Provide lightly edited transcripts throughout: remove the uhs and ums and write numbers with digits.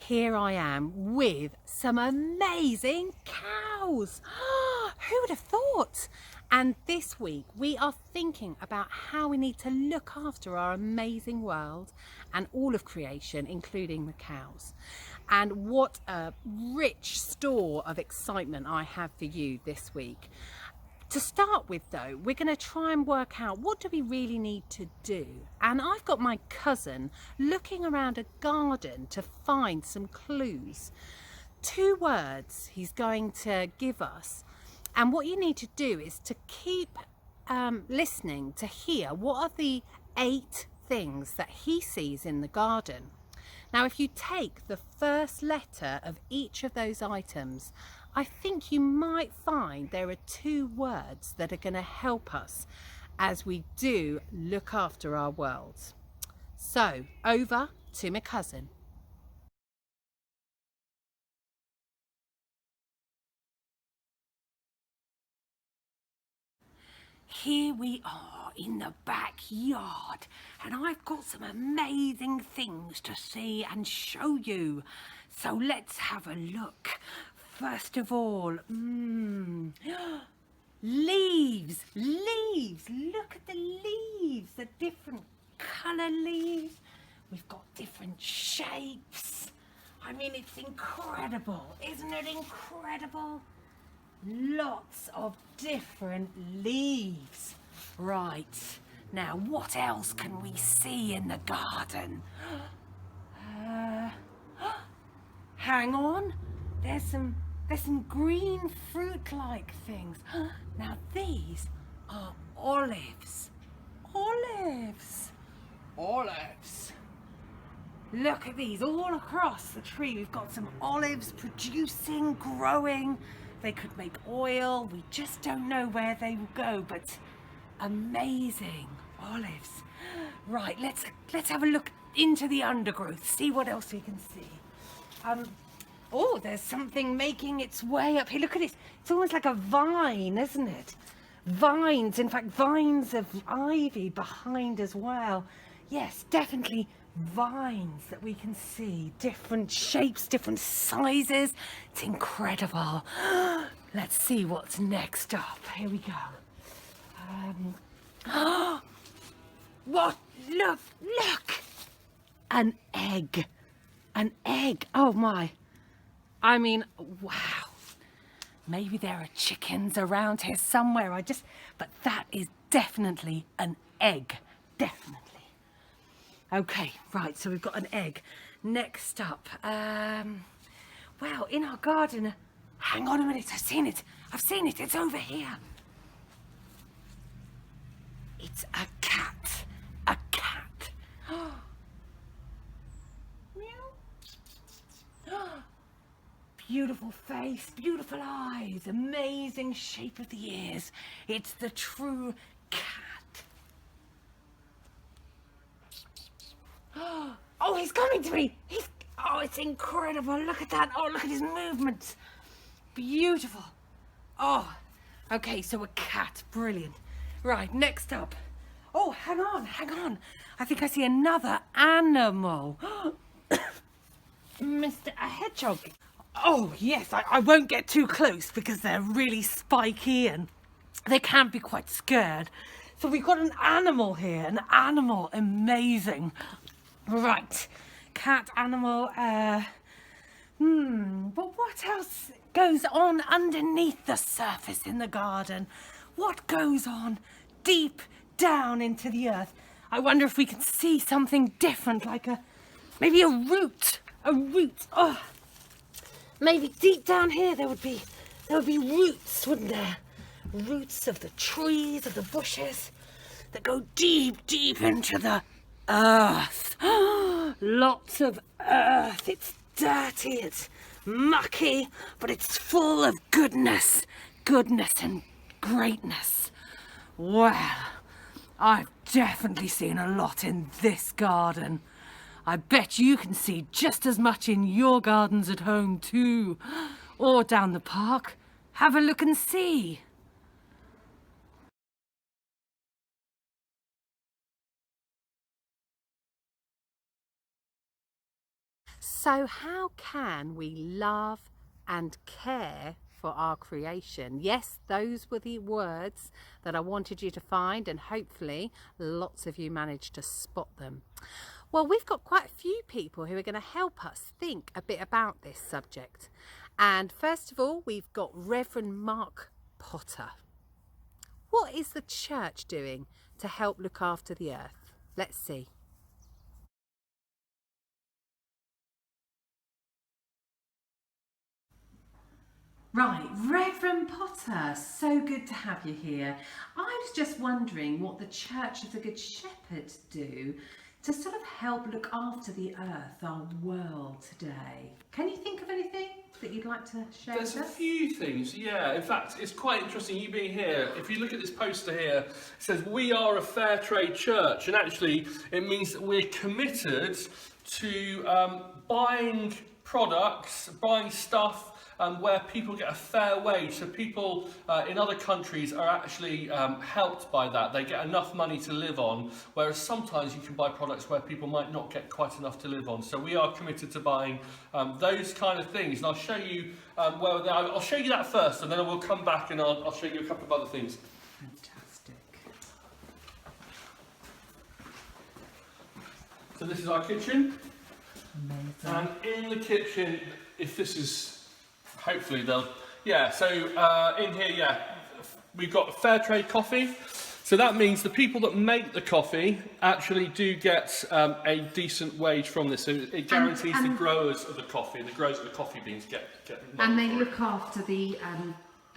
Here I am with some amazing cows. Who would have thought? And this week we are thinking about how we need to look after our amazing world and all of creation, including the cows. And what a rich store of excitement I have for you this week. To start with though, we're going to try and work out what do we really need to do. And I've got my cousin looking around a garden to find some clues. 2 words he's going to give us. And what you need to do is to keep listening to hear what are the 8 things that he sees in the garden. Now, if you take the first letter of each of those items, I think you might find there are 2 words that are going to help us as we do look after our world. So, over to my cousin. Here we are in the backyard, and I've got some amazing things to see and show you. So let's have a look. First of all, leaves, look at the leaves, the different colour leaves. We've got different shapes. I mean, it's incredible, isn't it incredible? Lots of different leaves. Right, now what else can we see in the garden? Hang on, there's some green fruit-like things. Now these are olives. Olives. Look at these all across the tree. We've got some olives producing, growing. They could make oil. We just don't know where they will go, but amazing olives. Right, let's have a look into the undergrowth, see what else we can see. Oh, there's something making its way up here. Look at it. It's almost like a vine, isn't it? Vines, in fact, vines of ivy behind as well. Yes, definitely vines that we can see. Different shapes, different sizes. It's incredible. Let's see what's next up. Here we go. What? Look! An egg. Oh my. I mean, wow. Maybe there are chickens around here somewhere. But that is definitely an egg. Definitely. Okay, right, so we've got an egg. Next up, wow, in our garden, hang on a minute, I've seen it, it's over here. It's a cat. Beautiful face, beautiful eyes, amazing shape of the ears. It's the true cat. Oh, he's coming to me. Oh, it's incredible. Look at that. Oh, look at his movements. Beautiful. Oh, okay, so a cat. Brilliant. Right, next up. Oh, hang on. I think I see another animal. Mr. A hedgehog. Oh, yes, I won't get too close because they're really spiky and they can be quite scared. So we've got an animal here, amazing. Right, cat, animal, but what else goes on underneath the surface in the garden? What goes on deep down into the earth? I wonder if we can see something different, like maybe a root. Oh, maybe deep down here there would be roots, wouldn't there? Roots of the trees, of the bushes that go deep into the earth. Lots of earth. It's dirty, it's mucky, but it's full of goodness and greatness. Well, I've definitely seen a lot in this garden. I bet you can see just as much in your gardens at home too, or down the park. Have a look and see. So how can we love and care for our creation? Yes, those were the words that I wanted you to find, and hopefully lots of you managed to spot them. Well, we've got quite a few people who are going to help us think a bit about this subject. And first of all, we've got Reverend Mark Potter. What is the church doing to help look after the earth? Let's see. Right, Reverend Potter, so good to have you here. I was just wondering what the Church of the Good Shepherd do to sort of help look after the earth, our world today. Can you think of anything that you'd like to share with us? There's a few things, yeah. In fact, it's quite interesting you being here. If you look at this poster here, it says, "We are a fair trade church." And actually, it means that we're committed to buying products, buying stuff, where people get a fair wage. So people in other countries are actually helped by that. They get enough money to live on, whereas sometimes you can buy products where people might not get quite enough to live on. So we are committed to buying those kind of things. And I'll show you I'll show you that first, and then I will come back and I'll show you a couple of other things. Fantastic. So this is our kitchen. Amazing. And in the kitchen, if this is, hopefully they'll, yeah, so in here, yeah, we've got fair trade coffee. So that means the people that make the coffee actually do get a decent wage from this. So it guarantees the growers of the coffee, the growers of the coffee beans get money. And they look after the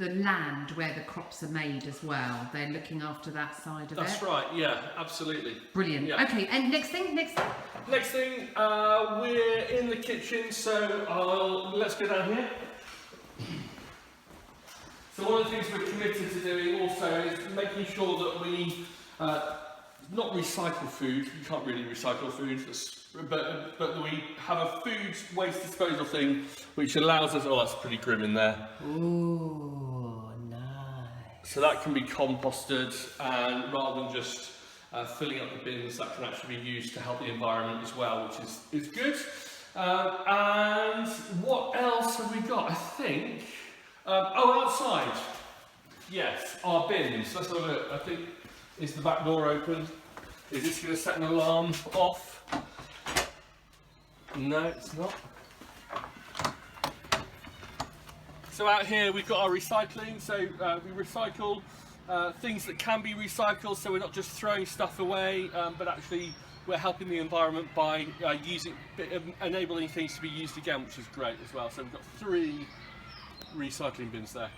land where the crops are made as well. They're looking after that side of it. That's right, yeah, absolutely. Brilliant. Yeah. Okay, and next thing? Next thing, we're in the kitchen, so let's go down here. So one of the things we're committed to doing also is making sure that we not recycle food. You can't really recycle food, but that we have a food waste disposal thing which allows us. Oh, that's pretty grim in there. Ooh, nice. So that can be composted, and rather than just filling up the bins, that can actually be used to help the environment as well, which is good. And what else have we got? I think. Outside. Yes, our bins. Let's have a look. I think, is the back door open? Is this going to set an alarm off? No, it's not. So out here we've got our recycling. So we recycle things that can be recycled. So we're not just throwing stuff away, but actually we're helping the environment by enabling things to be used again, which is great as well. So we've got 3 recycling bins there.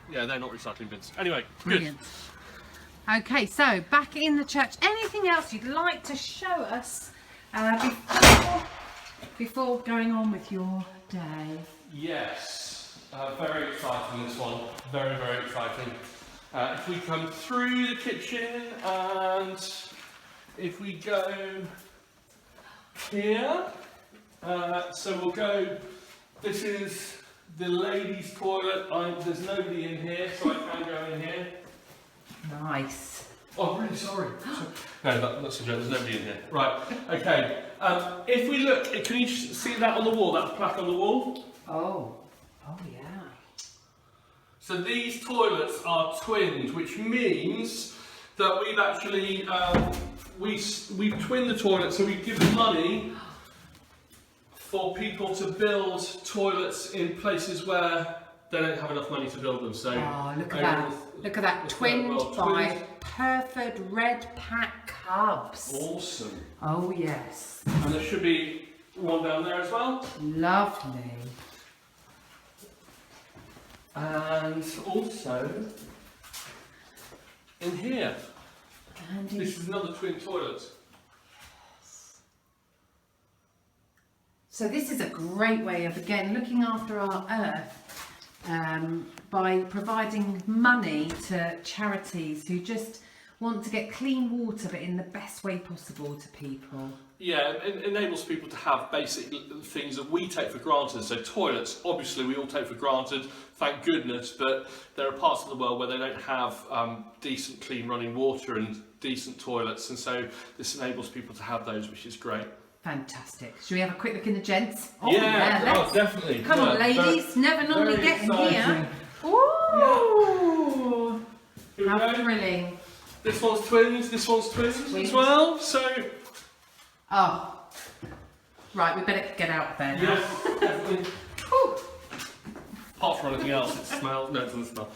Yeah, they're not recycling bins. Anyway, brilliant. Good. Okay, so back in the church. Anything else you'd like to show us before going on with your day? Yes, very exciting this one. Very, very exciting. If we come through the kitchen and if we go here, so we'll go. This is the ladies' toilet. There's nobody in here, so I can go in here. Nice. Oh, I'm really sorry. No, that's a joke. There's nobody in here. Right. Okay. If we look, can you see that on the wall? That plaque on the wall? Oh yeah. So these toilets are twinned, which means that we've actually we've twinned the toilet. So we give money for people to build toilets in places where they don't have enough money to build them. So look at that! Look at that! Twinned by Pyrford Red Pack Cubs. Awesome. Oh yes. And there should be one down there as well. Lovely. And also in here. And this is another twin toilet. So this is a great way of, again, looking after our earth by providing money to charities who just want to get clean water, but in the best way possible to people. Yeah, it enables people to have basic things that we take for granted. So toilets, obviously we all take for granted, thank goodness, but there are parts of the world where they don't have decent, clean running water and decent toilets, and so this enables people to have those, which is great. Fantastic. Should we have a quick look in the gents? Let's. Definitely. Come on, ladies. Never normally get in here. Ooh! Here How we go. thrilling. This one's twins as well, so... Oh. Right, we better get out there now. Yeah, definitely. Apart from anything else, it smells. No, it doesn't smell.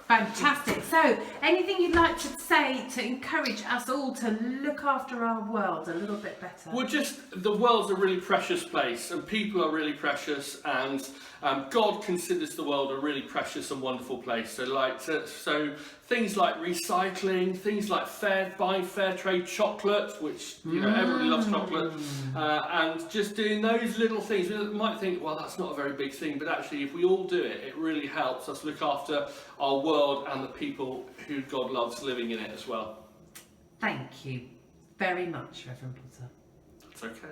Fantastic. So, anything you'd like to say to encourage us all to look after our world a little bit better? Well, just the world's a really precious place, and people are really precious, and God considers the world a really precious and wonderful place. So things like recycling, things like buying fair trade chocolate, which everybody loves chocolate, and just doing those little things. We might think, well, that's not a very big thing, but actually, if we all do it, it really helps us look after our world and the people who God loves living in it as well. Thank you very much, Reverend Potter. It's okay.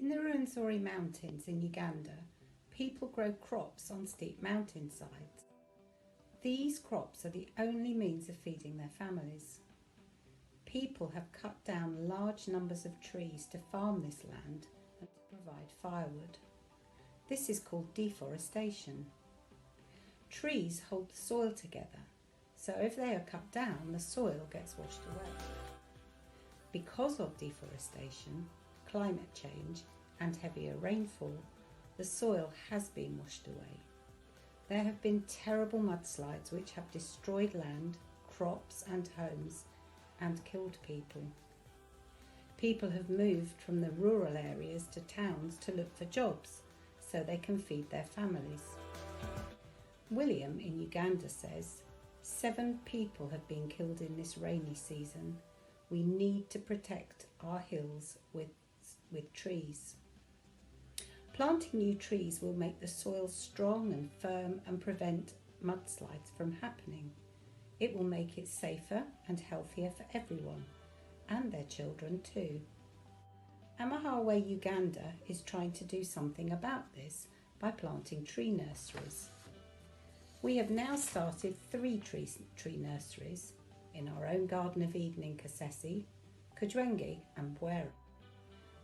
In the Rwenzori Mountains in Uganda, people grow crops on steep mountainsides. These crops are the only means of feeding their families. People have cut down large numbers of trees to farm this land and to provide firewood. This is called deforestation. Trees hold the soil together, so if they are cut down, the soil gets washed away. Because of deforestation, climate change and heavier rainfall, the soil has been washed away. There have been terrible mudslides which have destroyed land, crops and homes and killed people. People have moved from the rural areas to towns to look for jobs so they can feed their families. William in Uganda says, 7 people have been killed in this rainy season. We need to protect our hills with trees. Planting new trees will make the soil strong and firm and prevent mudslides from happening. It will make it safer and healthier for everyone, and their children too. Amahawe Uganda is trying to do something about this by planting tree nurseries. We have now started 3 tree nurseries in our own Garden of Eden in Kasese, Kujwengi and Bwera.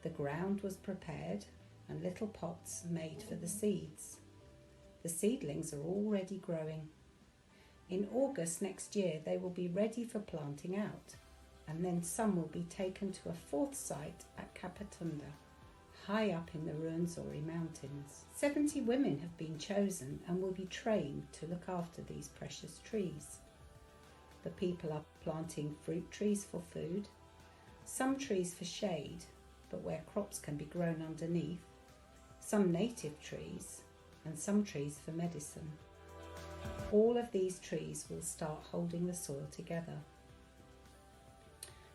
The ground was prepared and little pots made for the seeds. The seedlings are already growing. In August next year they will be ready for planting out, and then some will be taken to a 4th site at Kapatunda, high up in the Rwenzori Mountains. 70 women have been chosen and will be trained to look after these precious trees. The people are planting fruit trees for food, some trees for shade, but where crops can be grown underneath, some native trees, and some trees for medicine. All of these trees will start holding the soil together.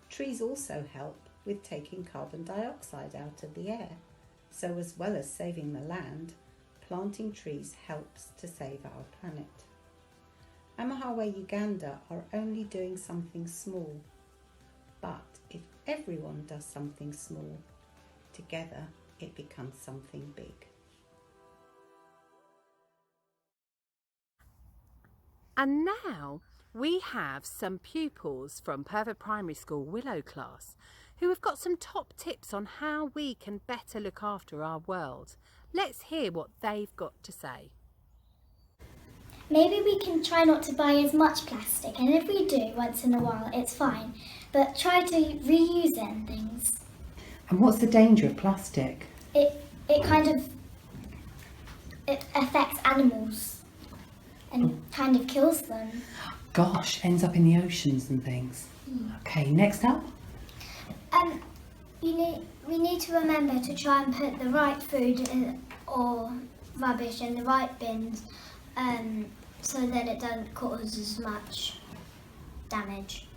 Trees also help with taking carbon dioxide out of the air, so as well as saving the land, planting trees helps to save our planet. Amahawe Uganda are only doing something small, but if everyone does something small, together it becomes something big. And now we have some pupils from Pyrford Primary School Willow class who have got some top tips on how we can better look after our world. Let's hear what they've got to say. Maybe we can try not to buy as much plastic, and if we do once in a while it's fine, but try to reuse it and things. And what's the danger of plastic? It affects animals and kind of kills them. Gosh, ends up in the oceans and things. Okay, next up. We need to remember to try and put the right food or rubbish in the right bins, so that it doesn't cause as much damage.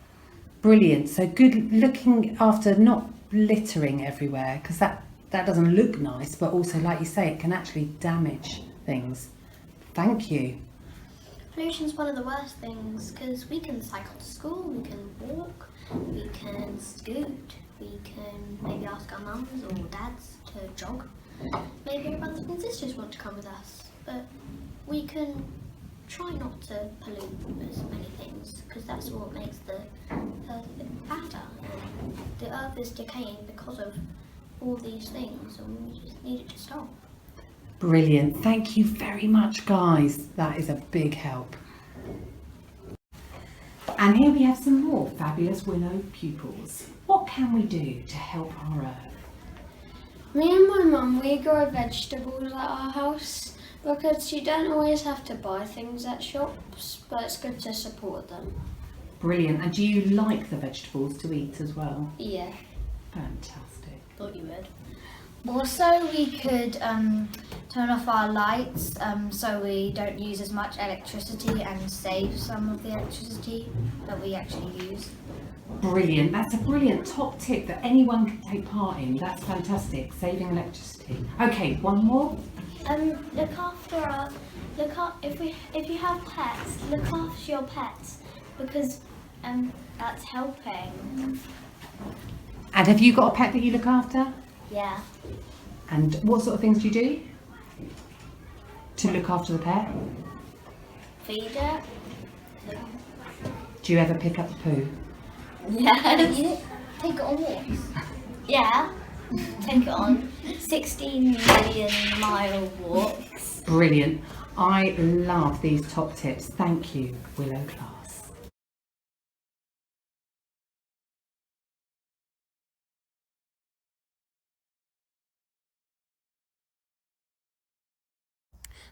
Brilliant. So good looking after not littering everywhere, because that doesn't look nice, but also, like you say, it can actually damage things. Thank you. Pollution's one of the worst things because we can cycle to school, we can walk, we can scoot, we can maybe ask our mums or dads to jog. Maybe our brothers and sisters want to come with us, but we can try not to pollute as many things because that's what makes the earth a bit fatter. And the earth is decaying because of all these things and we just need it to stop. Brilliant. Thank you very much, guys. That is a big help. And here we have some more fabulous Willow pupils. What can we do to help our earth? Me and my mum, we grow vegetables at our house because you don't always have to buy things at shops, but it's good to support them. Brilliant. And do you like the vegetables to eat as well? Yeah. Fantastic. Thought you would. Also, we could turn off our lights so we don't use as much electricity and save some of the electricity that we actually use. Brilliant. That's a brilliant top tip that anyone can take part in. That's fantastic. Saving electricity. Okay, one more. If you have pets, look after your pets because that's helping. And have you got a pet that you look after? Yeah. And what sort of things do you do to look after the pet? Feed it. Do you ever pick up the poo? Yes. Take it on walks. Yeah. Take it on 16 million mile walks. Brilliant. I love these top tips. Thank you, Willow class.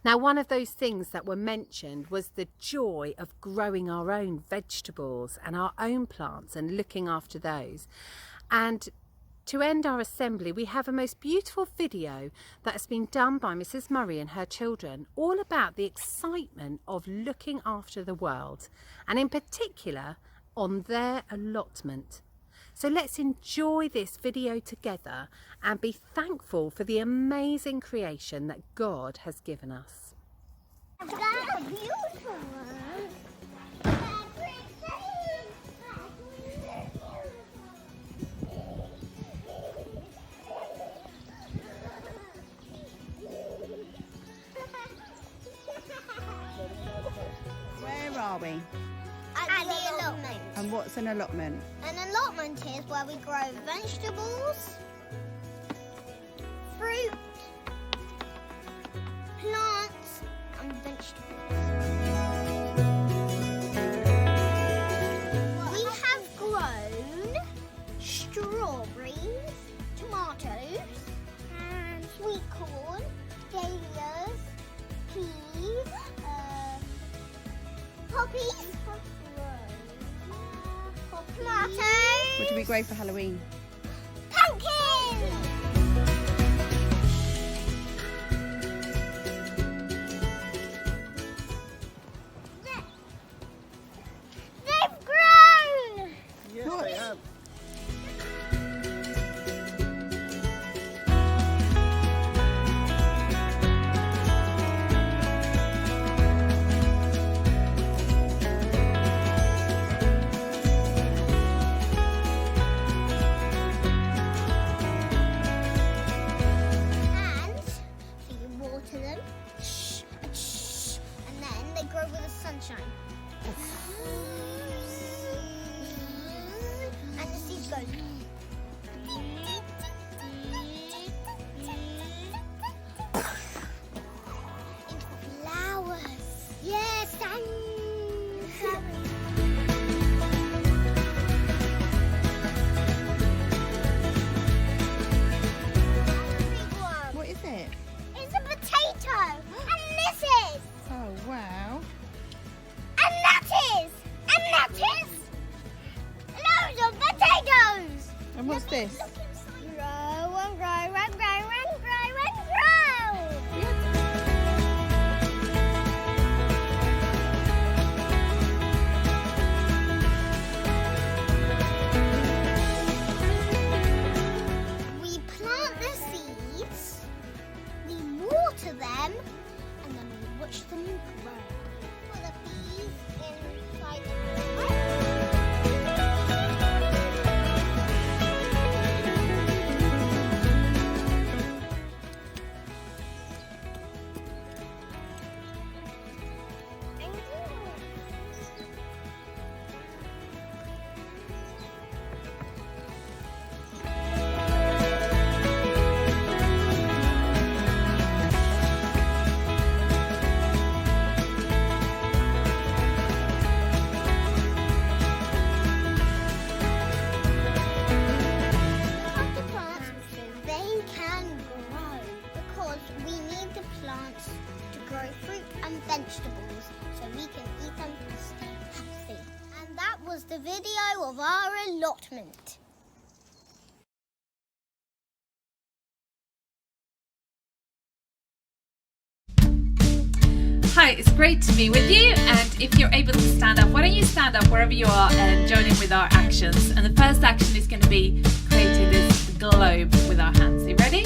Now, one of those things that were mentioned was the joy of growing our own vegetables and our own plants and looking after those. And to end our assembly, we have a most beautiful video that has been done by Mrs. Murray and her children, all about the excitement of looking after the world, and in particular on their allotment. So let's enjoy this video together and be thankful for the amazing creation that God has given us. I've got a beautiful one. Where are we? At the allotment. And what's an allotment? An allotment is where we grow vegetables, fruit, plants and vegetables. We have grown strawberries, tomatoes, and sweet corn, dahlias, peas, poppies, tomatoes. What do we grow for Halloween? Pumpkins! They've grown! Yes, they have. And so you water them, and then they grow with the sunshine. And the seeds go. Into flowers. Yes, and What is it? it's a potato, and this is, Oh, wow. and that is, and that is, loads of potatoes. And what's this? Grow and grow and grow and grow and grow. We plant the seeds, we water them, and then we watch them vegetables so we can eat them and stay healthy. And that was the video of our allotment. Hi, it's great to be with you, and if you're able to stand up, why don't you stand up wherever you are and join in with our actions. And the first action is going to be creating this globe with our hands. Are you ready?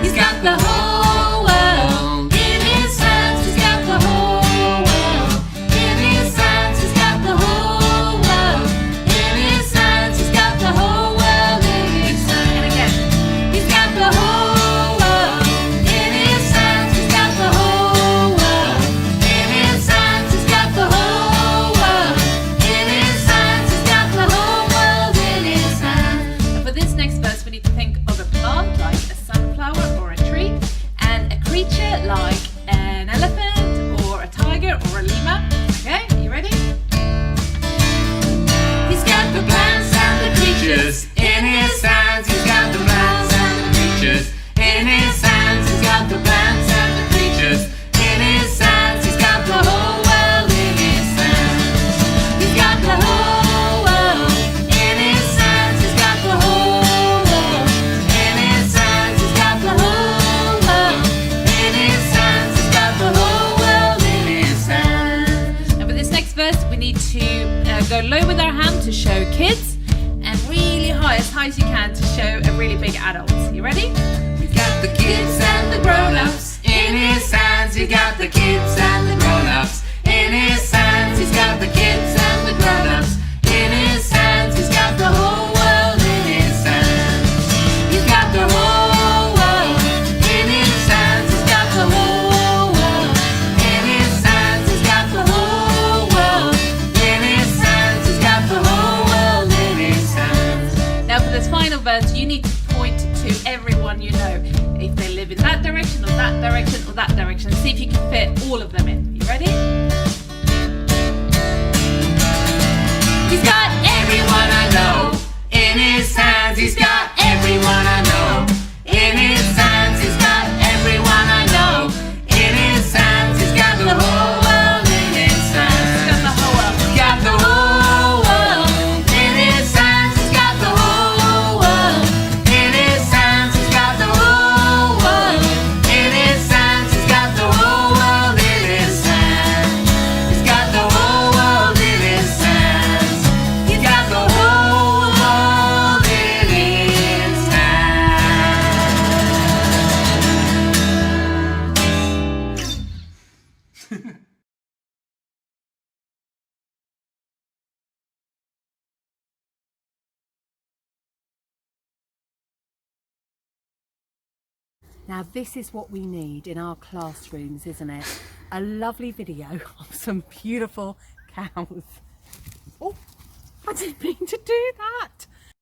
He's got the whole world in his hands. He's got the whole world in his hands. He's got the whole world in his hands. He's got the whole world in his hands. And again, he's got the whole world in his hands. He's got the whole world in his hands. He's got the whole world in his hands. He's got the whole world in his hands. And for this next verse, we need to think of a plant like a sunflower or a tree, and a creature like an elephant or a tiger or a lemur. Okay, you ready? He's got the plants and the creatures in his hands. He's got the plants and the creatures in his hands. He's got the plants and the creatures in his hands. He's got the whole world in his hands. He's got the whole world in his hands. He's got the whole world in his hands. He's got the whole world in his hands. He's got the whole world in his hands. And for this next verse, we need to go low with our hand to show kids, and really high, as high as you can, to show a really big adult. You ready? He's got the kids and the grown-ups in his hands. He's got the kids and the grown-ups in his hands. He's got the kids and the grown-ups in his hands. He's got the whole world in his hands. He's got the whole world in his hands. He's got the whole world in his hands. He's got the whole world in his hands. He's got the whole world in his hands. Now for this final verse, you need to point to everyone you know, if they live in that direction or that direction or that direction. See if you can fit all of them in. You ready? He's got everyone I know in his hands. He's got everyone I know in his hands. He's got everyone I know in his hands. He's got the whole world in his hands. He's got the whole world. He's got the whole world in his hands. He's got the whole world in his hands. He's got the whole world in his hands. He's got the whole world in his hands. He's got the whole world in his hands. He's got the whole world in his hands. Now this is what we need in our classrooms, isn't it? A lovely video of some beautiful cows. Oh, I didn't mean to do that.